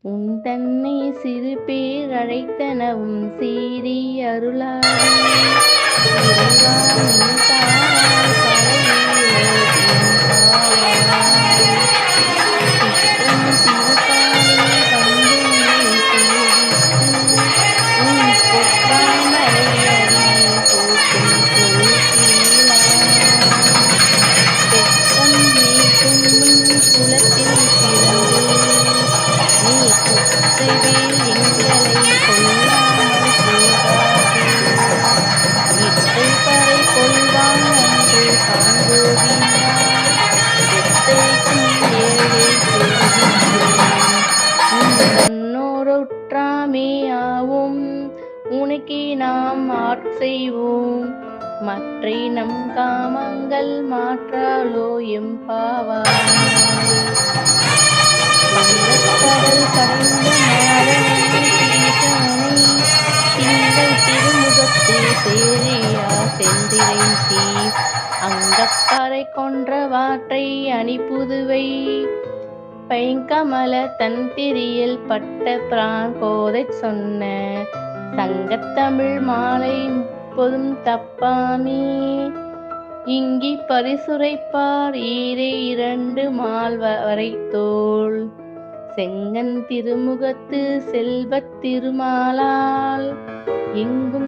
உன் தன்னை சிறு பேர் அழைத்தனவும் சீறி அருளாடி இறைவா நீ தாராய் பறையேலோர் எம்பாவாய். சிற்றம் திருப்பாலே வந்துன்னை சேவித்து உன் பொற்றாய் மறையடி போற்றும் பொருட்கீழாய். பெற்றம் நீக்கும் முன் குலத்தில் பிறந்து நீ குற்றைவேல் எங்களை கொல்லாமல் போகாதே. இட்டை பறை கொள்வான் அன்று காண்போவியா எத்தைக்கும் ஏழை பெறுகின்றேன். உன் தன்னோரொற்றாமே ஆவோம் உனக்கே நாம் ஆட்செய்வோம். மற்றை நம் காமங்கள் மாற்றாலோ எம்பாவாய். வங்கக்கடல் கடைந்த மாறனை தீசனை திங்கள் திருமுகத்து சேரியா செந்திரைத்தி அங்கப்பாறை கொன்ற வாற்றை அணிபுதுவை பைங்கமல தன்திரியில் பட்ட பிரான் கோதை சொன்ன சங்கத்தமிழ் மாலை முப்பதும் தப்பாமே. இங்கி பரிசுரைப்பார் ஈரே இரண்டு மால் வரைத்தோள் செங்கன் திருமுகத்து செல்வத் திருமாலால் எங்கும்